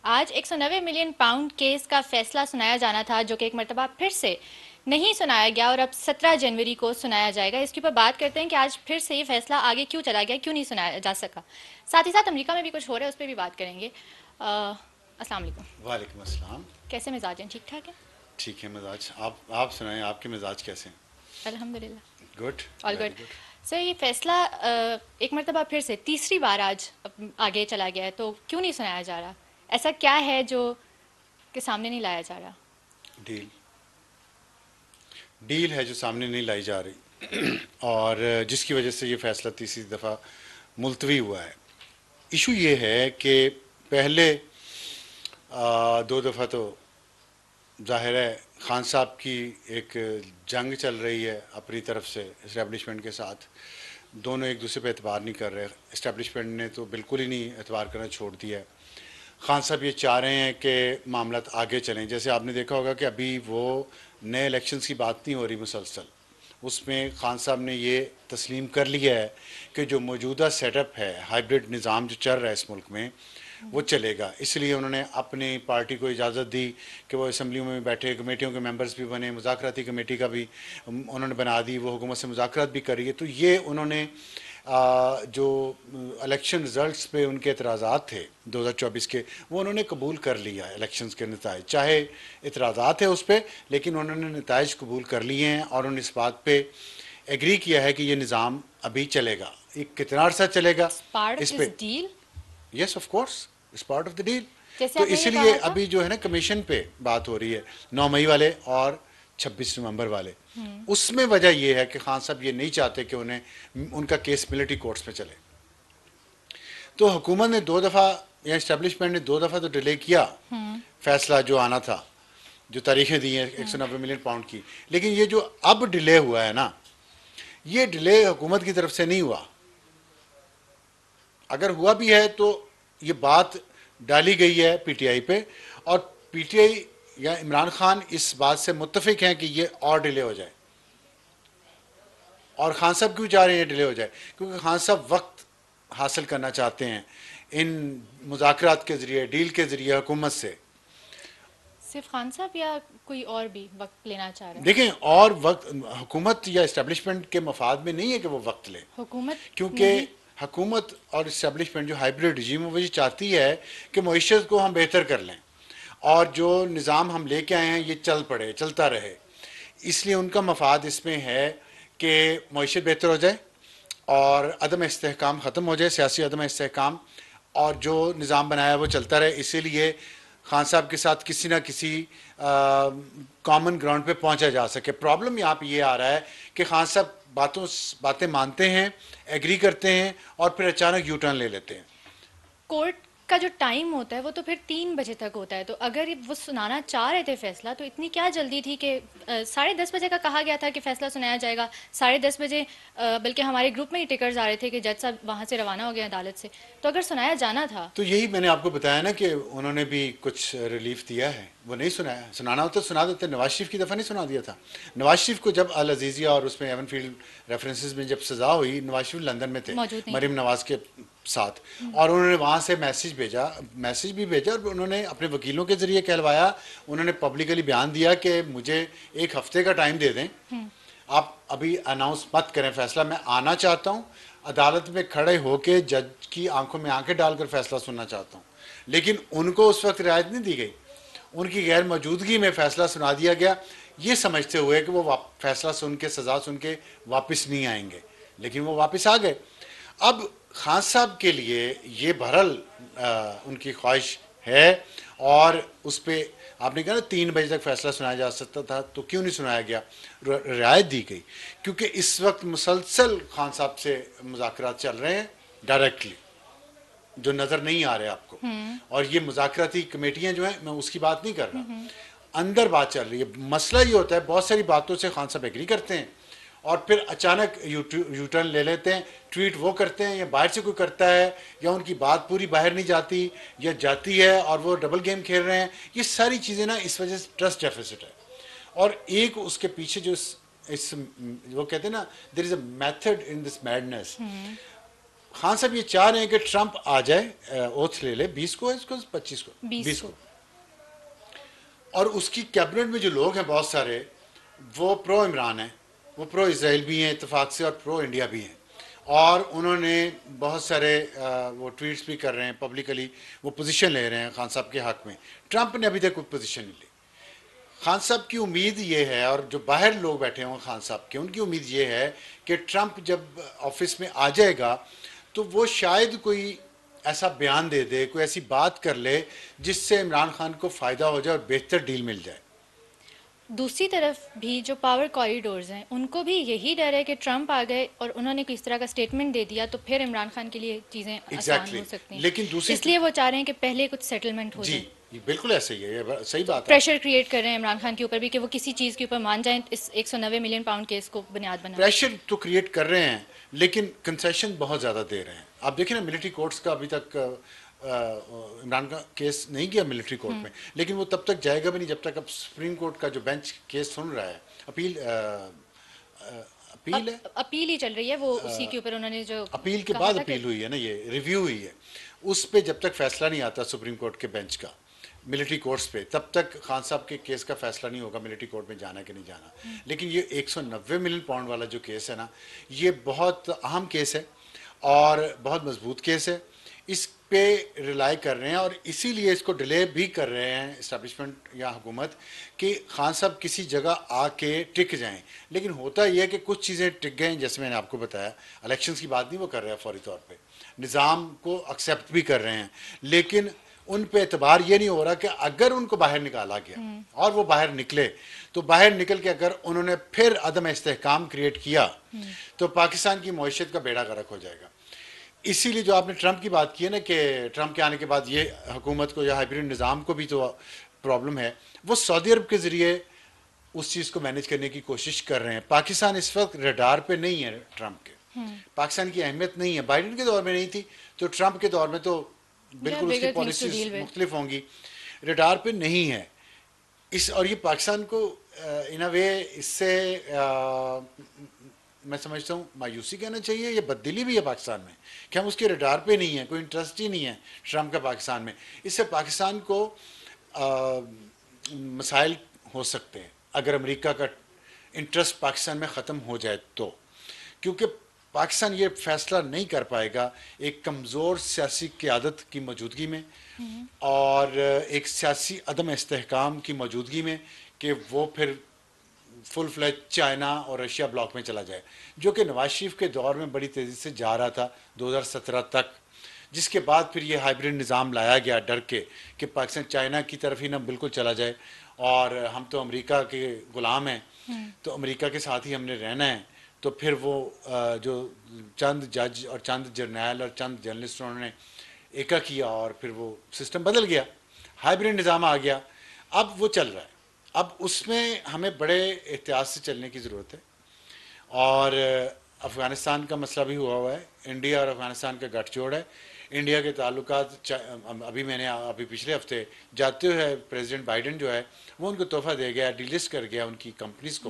आज 190 million pound case का फैसला सुनाया जाना था, जो कि एक मर्तबा फिर से नहीं सुनाया गया और अब 17 जनवरी को सुनाया जाएगा। इसके ऊपर बात करते हैं कि आज फिर से ये फैसला आगे क्यों चला गया, क्यों नहीं सुनाया जा सका। साथ ही साथ अमेरिका में भी कुछ हो रहा है, उस पर भी बात करेंगे। अस्सलाम वालेकुम। वालेकुम अस्सलाम। कैसे मिजाज हैं? ठीक ठाक है? ठीक है मिजाज। आप सुनाएं, आपके मिजाज कैसे हैं? अल्हम्दुलिल्लाह, good. All good. Very good. Sir, ये फैसला एक मर्तबा फिर से तीसरी बार आज आगे चला गया है, तो क्यों नहीं सुनाया जा रहा? ऐसा क्या है जो के सामने नहीं लाया जा रहा? डील डील है जो सामने नहीं लाई जा रही और जिसकी वजह से ये फैसला तीसरी दफ़ा मुलतवी हुआ है। इशू ये है कि पहले दो दफ़ा तो ज़ाहिर है खान साहब की एक जंग चल रही है अपनी तरफ से इस्टेब्लिशमेंट के साथ। दोनों एक दूसरे पे एतबार नहीं कर रहे। इस्टेब्लिशमेंट ने तो बिल्कुल ही नहीं एतबार करना छोड़ दिया है। खान साहब ये चाह रहे हैं कि मामलात आगे चलें। जैसे आपने देखा होगा कि अभी वो नए इलेक्शंस की बात नहीं हो रही मुसलसल, उसमें खान साहब ने ये तस्लीम कर लिया है कि जो मौजूदा सेटअप है, हाइब्रिड निज़ाम जो चल रहा है इस मुल्क में, वो चलेगा। इसलिए उन्होंने अपनी पार्टी को इजाज़त दी कि वो असम्बली में बैठे, कमेटियों के मेंबर्स भी बने, मुज़ाकराती कमेटी का भी उन्होंने बना दी, वो हुकूमत से मुज़ाकरात भी कर रही है। तो ये उन्होंने जो इलेक्शन रिज़ल्ट्स पे उनके एतराज़ात थे 2024 के, वो उन्होंने कबूल कर लिया है। इलेक्शंस के नताइज चाहे एतराज़ात है उस पर, लेकिन उन्होंने नताइज कबूल कर लिए हैं और उन्होंने इस बात पे एग्री किया है कि ये निज़ाम अभी चलेगा। ये कितना अर्सा चलेगा पार्ट ऑफ इस दिस पे? Deal, yes of course, is part of the deal. जैसे तो आपने ये इसलिए कहा था। अभी जो है ना कमीशन पे बात हो रही है 9 मई वाले और 26 नवंबर वाले, उसमें वजह यह है कि खान साहब ये नहीं चाहते कि उन्हें उनका केस मिलिट्री कोर्ट्स में चले। तो हुकूमत ने दो दफ़ा या इस्टेब्लिशमेंट ने दो दफ़ा तो डिले किया फैसला जो आना था, जो तारीखें दी हैं 190 मिलियन पाउंड की। लेकिन ये जो अब डिले हुआ है ना, ये डिले हुकूमत की तरफ से नहीं हुआ। अगर हुआ भी है तो ये बात डाली गई है पीटीआई पे, और पीटीआई या इमरान खान इस बात से मुत्तफिक हैं कि ये और डिले हो जाए। और खान साहब क्यों चाह रहे हैं डिले हो जाए? क्योंकि खान साहब वक्त हासिल करना चाहते हैं इन मुज़ाकरात के ज़रिए, डील के ज़रिए हुकूमत से। सिर्फ खान साहब या कोई और भी वक्त लेना चाह रहा है? देखें, और वक्त हुकूमत या इस्टेब्लिशमेंट के मफाद में नहीं है कि वो वक्त ले, हुकूमत क्योंकि ने ही। हुकूमत और इस्टेब्लिशमेंट जो हाइब्रिड रजीम है वो ये चाहती है कि मईशत को हम बेहतर कर लें और जो निज़ाम हम लेके आए हैं ये चलता रहे। इसलिए उनका मफाद इसमें है कि मईशत बेहतर हो जाए और अदम इस्तेहकाम ख़त्म हो जाए, सियासी अदम इस्तेहकाम, और जो निज़ाम बनाया वो चलता रहे। इसीलिए खान साहब के साथ किसी ना किसी कॉमन ग्राउंड पे पहुंचा जा सके। प्रॉब्लम यहाँ पे ये आ रहा है कि खान साहब बातें मानते हैं, एग्री करते हैं और फिर अचानक यू टर्न ले लेते हैं। कोर्ट का जो टाइम होता है वो तो फिर 3 बजे तक होता है, तो अगर वो सुनाना चाह रहे थे फैसला, तो इतनी क्या जल्दी थी कि 10:30 बजे का कहा गया था कि फैसला सुनाया जाएगा। 10:30 बजे बल्कि हमारे ग्रुप में ही टिकर्स आ रहे थे कि जज साहब वहाँ से रवाना हो गए अदालत से, तो अगर सुनाया जाना था। तो यही मैंने आपको बताया ना कि उन्होंने भी कुछ रिलीफ दिया है, वो नहीं सुनाया। सुनाना होता तो सुना देते। नवाज शरीफ की दफ़ा नहीं सुना दिया था। नवाज शरीफ को जब अल अजीज़िया और उसमें एवन फील्ड रेफरेंसेस में जब सज़ा हुई, नवाज शरीफ लंदन में थे मौजूद नहीं थे। मरीम नवाज के साथ, और उन्होंने वहाँ से मैसेज भी भेजा और उन्होंने अपने वकीलों के ज़रिए कहलवाया। उन्होंने पब्लिकली बयान दिया कि मुझे एक हफ्ते का टाइम दे दें, आप अभी अनाउंस मत करें फैसला, मैं आना चाहता हूँ, अदालत में खड़े होकर जज की आंखों में आंखें डालकर फैसला सुनना चाहता हूँ। लेकिन उनको उस वक्त रियायत नहीं दी गई, उनकी गैर मौजूदगी में फैसला सुना दिया गया, ये समझते हुए कि वो फैसला सुन के, सज़ा सुन के वापस नहीं आएंगे। लेकिन वो वापस आ गए। अब खान साहब के लिए ये बहरहाल उनकी ख्वाहिश है, और उस पर आपने कहा ना 3 बजे तक फैसला सुनाया जा सकता था, तो क्यों नहीं सुनाया गया? रियायत दी गई क्योंकि इस वक्त मुसलसल खान साहब से मुज़ाकरात चल रहे हैं डायरेक्टली, जो नज़र नहीं आ रहे आपको। और ये मुज़ाकराती कमेटियां जो हैं, मैं उसकी बात नहीं कर रहा, अंदर बात चल रही है। मसला ये होता है बहुत सारी बातों से खान साहब एग्री करते हैं और फिर अचानक यू टर्न ले लेते हैं। ट्वीट वो करते हैं या बाहर से कोई करता है, या उनकी बात पूरी बाहर नहीं जाती या जाती है और वो डबल गेम खेल रहे हैं। ये सारी चीज़ें ना इस वजह से ट्रस्ट डेफिसिट है। और एक उसके पीछे जो इस वो कहते हैं ना, there is a method in this madness. Khan साहब ये चाह रहे हैं कि ट्रंप आ जाए, ओथ ले ले, 20 को है इसको, 25 को, 20 20 को। को। और उसकी कैबिनेट में जो लोग हैं बहुत सारे, वो प्रो इमरान हैं, वो प्रो इसराइल भी हैं इत्तेफाक से, और प्रो इंडिया भी हैं। और उन्होंने बहुत सारे वो ट्वीट्स भी कर रहे हैं पब्लिकली, वो पोजीशन ले रहे हैं खान साहब के हक में। ट्रंप ने अभी तक कोई पोजीशन नहीं ली। खान साहब की उम्मीद ये है, और जो बाहर लोग बैठे हुए खान साहब के, उनकी उम्मीद ये है कि ट्रंप जब ऑफिस में आ जाएगा तो वो शायद कोई ऐसा बयान दे दे, कोई ऐसी बात कर ले जिससे इमरान खान को फ़ायदा हो जाए और बेहतर डील मिल जाए। दूसरी तरफ भी जो पावर कॉरिडोर्स हैं उनको भी यही डर है कि ट्रंप आ गए और उन्होंने किस तरह का स्टेटमेंट दे दिया तो फिर इमरान खान के लिए चीज़ें आसान हो सकती हैं। लेकिन दूसरी इसलिए वो चाह रहे हैं कि पहले कुछ सेटलमेंट हो जी, जाए। ये बिल्कुल ऐसे ही है, ये सही बात है। प्रेशर क्रिएट कर रहे हैं इमरान खान के ऊपर भी कि वो किसी चीज़ के ऊपर मान जाएं, इस 190 मिलियन पाउंड केस को बुनियाद बना। प्रेशर तो क्रिएट कर रहे हैं, लेकिन कंसेशन बहुत ज़्यादा दे रहे हैं। आप देखिए ना, मिलिट्री कोर्ट्स का अभी तक इमरान का केस नहीं गया मिलिट्री कोर्ट में, लेकिन वो तब तक जाएगा भी नहीं जब तक अब सुप्रीम कोर्ट का जो बेंच केस सुन रहा है, अपील अपील है, अपील ही चल रही है, वो उसी के ऊपर उन्होंने जो अपील के कहा बाद था कि अपील हुई है ना, ये रिव्यू हुई है। उस पे जब तक फैसला नहीं आता सुप्रीम कोर्ट के बेंच का मिलिट्री कोर्ट्स पे, तब तक खान साहब के केस का फैसला नहीं होगा मिलिट्री कोर्ट में जाना कि नहीं जाना। लेकिन ये 190 मिलियन पाउंड वाला जो केस है ना, ये बहुत अहम केस है और बहुत मजबूत केस है। इस पे रिलाई कर रहे हैं और इसीलिए इसको डिले भी कर रहे हैं इस्टेब्लिशमेंट या हुकूमत कि खान साहब किसी जगह आके टिक जाएं। लेकिन होता यह है कि कुछ चीज़ें टिक गए, जैसे मैंने आपको बताया, इलेक्शंस की बात नहीं वो कर रहे हैं फौरी तौर पे, निज़ाम को एक्सेप्ट भी कर रहे हैं, लेकिन उन पे एतबार ये नहीं हो रहा कि अगर उनको बाहर निकाला गया और वो बाहर निकले, तो बाहर निकल के अगर उन्होंने फिर अदम इस्तेहकाम क्रिएट किया तो पाकिस्तान की मईशत का बेड़ा गर्क हो जाएगा। इसीलिए जो आपने ट्रंप की बात की है ना कि ट्रंप के आने के बाद ये हुकूमत को या हाइब्रिड निज़ाम को भी तो प्रॉब्लम है, वो सऊदी अरब के ज़रिए उस चीज़ को मैनेज करने की कोशिश कर रहे हैं। पाकिस्तान इस वक्त रडार पे नहीं है ट्रंप के, पाकिस्तान की अहमियत नहीं है। बाइडेन के दौर में नहीं थी, तो ट्रंप के दौर में तो बिल्कुल उसकी पॉलिसीज मुख्तलिफ होंगी, रडार पे नहीं है इस। और ये पाकिस्तान को इन अ वे इससे मैं समझता हूँ मायूसी कहना चाहिए, ये बददिली भी है पाकिस्तान में कि हम उसके रडार पे नहीं है, कोई इंटरेस्ट ही नहीं है ट्रंप का पाकिस्तान में। इससे पाकिस्तान को मसाइल हो सकते हैं अगर अमेरिका का इंटरेस्ट पाकिस्तान में ख़त्म हो जाए तो, क्योंकि पाकिस्तान ये फैसला नहीं कर पाएगा एक कमज़ोर सियासी क़यादत की मौजूदगी में और एक सियासी अदम इस्तेहकाम की मौजूदगी में कि वो फिर फुल फ्लैज चाइना और रशिया ब्लॉक में चला जाए, जो कि नवाज शरीफ के दौर में बड़ी तेज़ी से जा रहा था 2017 तक, जिसके बाद फिर ये हाइब्रिड निज़ाम लाया गया डर के कि पाकिस्तान चाइना की तरफ ही ना बिल्कुल चला जाए और हम तो अमेरिका के ग़ुलाम हैं, तो अमेरिका के साथ ही हमने रहना है। तो फिर वो जो चंद जज और चंद जर्नैल और चंद जर्नलिस्ट उन्होंने एका किया और फिर वो सिस्टम बदल गया, हाइब्रिड निज़ाम आ गया। अब वो चल रहा है, अब उसमें हमें बड़े एहतियात से चलने की ज़रूरत है। और अफ़गानिस्तान का मसला भी हुआ है, इंडिया और अफ़गानिस्तान का गठजोड़ है। इंडिया के ताल्लुकात अभी मैंने अभी पिछले हफ्ते जाते हुए प्रेसिडेंट बाइडेन जो है वो उनको तोहफ़ा दे गया, डिलिस्ट कर गया उनकी कंपनीज़ को,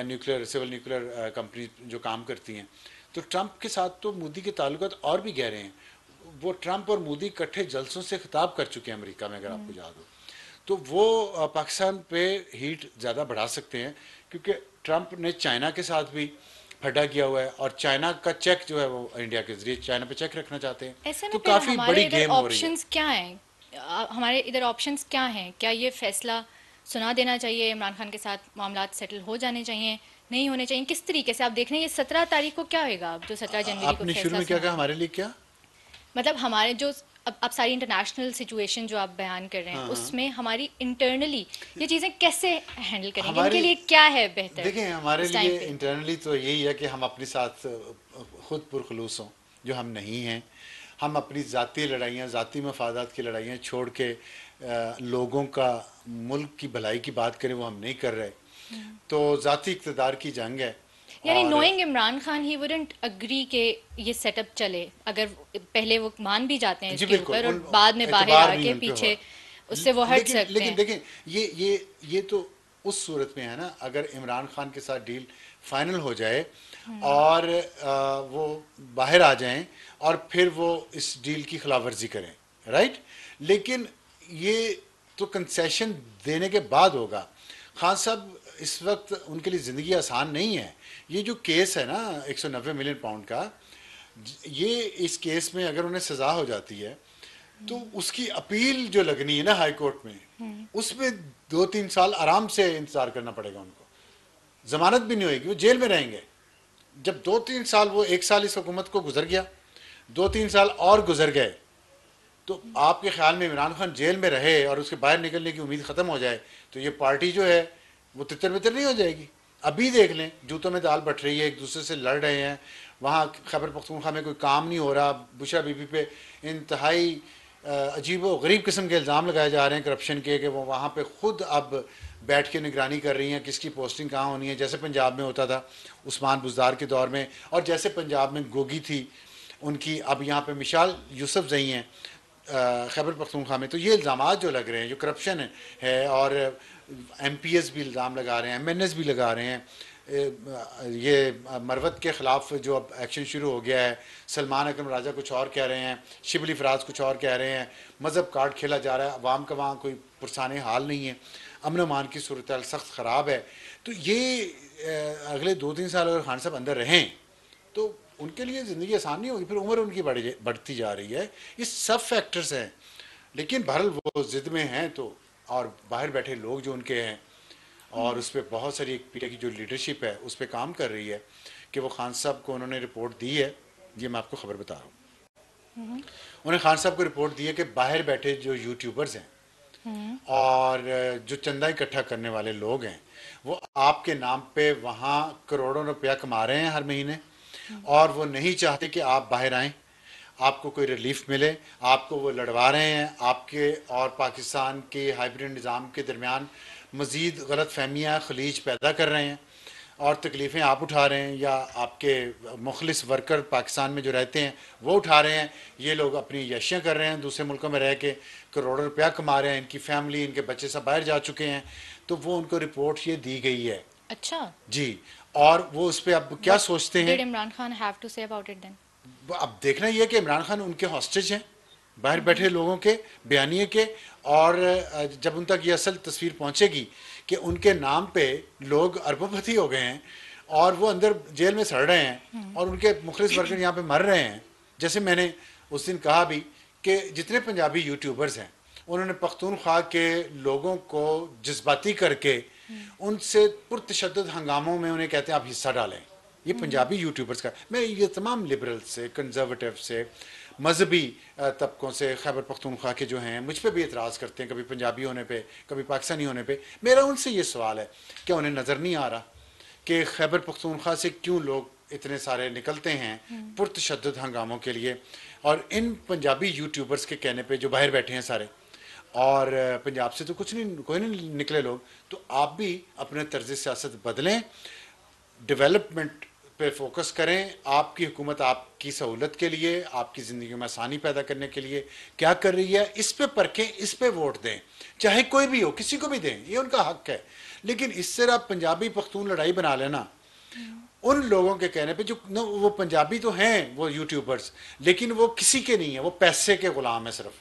न्यूक्लियर सिविल न्यूक्लियर कंपनी जो काम करती हैं। तो ट्रंप के साथ तो मोदी के ताल्लुकात और भी गहरे हैं। वो ट्रंप और मोदी इकट्ठे जलसों से खिताब कर चुके हैं अमेरिका में, अगर आपको याद हो तो। वो पाकिस्तान पे हीट ज़्यादा बढ़ा सकते हैं क्योंकि ट्रंप ने चाइना के साथ भी फटा किया हुआ है और चाइना का चेक जो है वो इंडिया के जरिए चाइना पे चेक रखना चाहते हैं। ऐसे तो में काफ़ी बड़ी गेम हो रही है। ऑप्शंस क्या हैं? हमारे इधर ऑप्शंस क्या हैं? क्या ये फैसला सुना देना चाहिए, इमरान खान के साथ मामलात सेटल हो जाने चाहिए, नहीं होने चाहिए? किस तरीके से आप देख रहे हैं ये 17 तारीख को क्या होगा, जो 17 जनवरी को आपने शुरू में क्या कहा हमारे लिए? क्या मतलब हमारे जो अब सारी इंटरनेशनल सिचुएशन जो आप बयान कर रहे हैं उसमें हमारी इंटरनली ये चीज़ें कैसे हैंडल करेंगे, इनके लिए क्या है बेहतर? देखें, हमारे लिए इंटरनली तो यही है कि हम अपने साथ खुद पुरखलूस हों, जो हम नहीं हैं। हम अपनी ज़ाती लड़ाइयाँ, ज़ाती मफादात की लड़ाइयाँ छोड़ के लोगों का, मुल्क की भलाई की बात करें, वो हम नहीं कर रहे। तो ज़ाती इक़्तिदार की जंग है। यानी नोइंग इमरान खान ही वुडंट अग्री के ये सेटअप चले, अगर पहले वो मान भी जाते हैं इसके ऊपर और बाद में बाहर आके पीछे उससे वो हट सकते हैं। लेकिन देखें, ये तो उस सूरत में है ना, अगर इमरान खान के साथ डील फाइनल हो जाए और वो बाहर आ जाएं और फिर वो इस डील की खिलाफवर्जी करें, राइट। लेकिन ये तो कंसेशन देने के बाद होगा। खान साहब इस वक्त उनके लिए ज़िंदगी आसान नहीं है। ये जो केस है ना 190 मिलियन पाउंड का, ये इस केस में अगर उन्हें सज़ा हो जाती है तो उसकी अपील जो लगनी है ना हाई कोर्ट में, उसमें 2-3 साल आराम से इंतज़ार करना पड़ेगा उनको। ज़मानत भी नहीं होगी, वो जेल में रहेंगे। जब 2-3 साल, वो 1 साल इस हुकूमत को गुजर गया, 2-3 साल और गुजर गए, तो आपके ख्याल में इमरान खान जेल में रहे और उसके बाहर निकलने की उम्मीद ख़त्म हो जाए तो ये पार्टी जो है वो तितर बितर नहीं हो जाएगी? अभी देख लें, जूतों में दाल बट रही है, एक दूसरे से लड़ रहे हैं। वहाँ खैबर पख्तूनख्वा में कोई काम नहीं हो रहा, बुशरा बीबी पे इंतहाई अजीब व गरीब किस्म के इल्ज़ाम लगाए जा रहे हैं करप्शन के, कि वो वहाँ पे ख़ुद अब बैठ के निगरानी कर रही हैं किसकी पोस्टिंग कहाँ होनी है, जैसे पंजाब में होता था उस्मान बुज़दार के दौर में, और जैसे पंजाब में गोगी थी उनकी, अब यहाँ पे मिशाल यूसुफ जई हैं खैबर पख्तूनख्वा में। तो ये इल्ज़ाम जो लग रहे हैं, जो करप्शन है, और MPs भी इल्ज़ाम लगा रहे हैं, MNS भी लगा रहे हैं, ये मरवत के ख़िलाफ़ जो अब एक्शन शुरू हो गया है, सलमान अकरम राजा कुछ और कह रहे हैं, शिबली फराज कुछ और कह रहे हैं, मज़हब कार्ड खेला जा रहा है, अवाम का वहाँ कोई पुरसाने हाल नहीं है, अमन अमान की सूरत हाल सख्त ख़राब है। तो ये अगले 2-3 साल अगर खान साहब अंदर रहें तो उनके लिए ज़िंदगी आसान नहीं होगी, फिर उम्र उनकी बढ़ती जा रही है। ये सब फैक्टर्स हैं, लेकिन बहरहाल वो ज़िद में हैं तो, और बाहर बैठे लोग जो उनके हैं, और उस पर बहुत सारी एक पीटीआई की जो लीडरशिप है उस पर काम कर रही है कि वो खान साहब को उन्होंने रिपोर्ट दी है। ये मैं आपको खबर बता रहा हूँ, उन्हें खान साहब को रिपोर्ट दी है कि बाहर बैठे जो यूट्यूबर्स हैं और जो चंदा इकट्ठा करने वाले लोग हैं, वो आपके नाम पे वहाँ करोड़ों रुपया कमा रहे हैं हर महीने, और वो नहीं चाहते कि आप बाहर आएँ, आपको कोई रिलीफ मिले, आपको वो लड़वा रहे हैं। आपके और पाकिस्तान के हाइब्रिड निज़ाम के दरमियान मज़ीद गलत फहमियाँ खलीज पैदा कर रहे हैं, और तकलीफ़ें आप उठा रहे हैं, या आपके मुखलिस वर्कर पाकिस्तान में जो रहते हैं वो उठा रहे हैं। ये लोग अपनी यशियाँ कर रहे हैं, दूसरे मुल्कों में रह के करोड़ों रुपया कमा रहे हैं, इनकी फैमिली, इनके बच्चे सब बाहर जा चुके हैं। तो वो उनको रिपोर्ट ये दी गई है। अच्छा जी, और वो उस पर अब क्या सोचते हैं? Did Imran Khan have to say about it then? अब देखना ये है कि इमरान खान उनके हॉस्टेज हैं, बाहर बैठे लोगों के बयानिए के, और जब उन तक ये असल तस्वीर पहुंचेगी कि उनके नाम पे लोग अरबोपति हो गए हैं और वो अंदर जेल में सड़ रहे हैं और उनके मुखलिस वर्कर यहाँ पे मर रहे हैं। जैसे मैंने उस दिन कहा भी कि जितने पंजाबी यूट्यूबर्स हैं उन्होंने पख्तूनख्वा के लोगों को जज्बाती करके उनसे पुरतशद्दुद हंगामों में उन्हें कहते हैं आप हिस्सा डालें। ये पंजाबी यूट्यूबर्स का, मैं ये तमाम लिबरल से, कंजर्वेटिव से, मजहबी तबकों से, खैबर पख्तूनख्वा के जो हैं मुझ पर भी एतराज़ करते हैं, कभी पंजाबी होने पे, कभी पाकिस्तानी होने पे। मेरा उनसे ये सवाल है, क्या उन्हें नज़र नहीं आ रहा कि खैबर पख्तूनख्वा से क्यों लोग इतने सारे निकलते हैं पुरतशद्दुद हंगामों के लिए? और इन पंजाबी यूट्यूबर्स के कहने पर जो बाहर बैठे हैं सारे, और पंजाब से तो कुछ नहीं, कोई नहीं निकले लोग, तो आप भी अपने तर्ज सियासत बदलें, डेवलपमेंट पे फोकस करें। आपकी हुकूमत आपकी सहूलत के लिए, आपकी ज़िंदगी में आसानी पैदा करने के लिए क्या कर रही है, इस पे परखें, इस पे वोट दें, चाहे कोई भी हो, किसी को भी दें, ये उनका हक है। लेकिन इससे आप पंजाबी पख्तून लड़ाई बना लेना उन लोगों के कहने पे जो वो पंजाबी तो हैं वो यूट्यूबर्स, लेकिन वो किसी के नहीं है, वो पैसे के गुलाम है, सिर्फ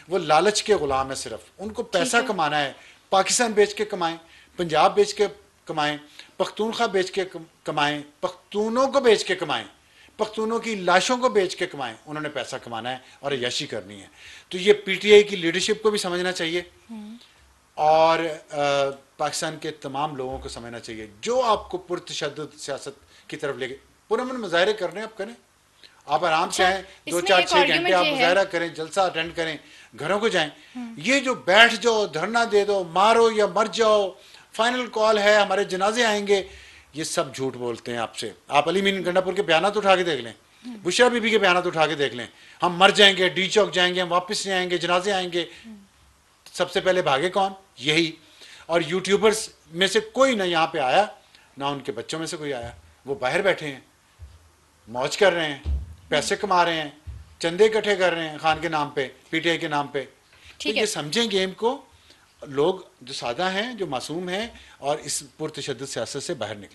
वो लालच के गुलाम है, सिर्फ उनको पैसा कमाना है। पाकिस्तान बेच के कमाएं, पंजाब बेच के कमाएं, पख्तूनख्वा बेच के कमाएं, पख्तूनों को बेच के कमाएं, पख्तूनों की लाशों को बेच के कमाएं। उन्होंने पैसा कमाना है और यशी करनी है। तो ये पीटीआई की लीडरशिप को भी समझना चाहिए और पाकिस्तान के तमाम लोगों को समझना चाहिए। जो आपको पुरतशद्दुद सियासत की तरफ लेके पुरअमन मुजाहरे करने आप करें, आप आराम से आएँ, 2-4-6 घंटे आप मुजाहरा करें, जलसा अटेंड करें, घरों को जाएं। ये जो बैठ जाओ, धरना दे दो, मारो या मर जाओ, फाइनल कॉल है, हमारे जनाजे आएंगे, ये सब झूठ बोलते हैं आपसे। आप अली मीन गंडापुर के बयानात उठा के देख लें, बुशरा बीबी के बयानात उठा के देख लें, हम मर जाएंगे, डी चौक जाएंगे, हम वापस नहीं आएंगे, जनाजे आएंगे। सबसे पहले भागे कौन? यही। और यूट्यूबर्स में से कोई ना यहाँ पे आया, ना उनके बच्चों में से कोई आया। वो बाहर बैठे हैं, मौज कर रहे हैं, पैसे कमा रहे हैं, चंदे इकट्ठे कर रहे हैं खान के नाम पे, पीटीआई के नाम पे। तो ये समझें गेम को, लोग जो सादा हैं, जो मासूम हैं, और इस पुरतशद्दुद सियासत से बाहर निकलें।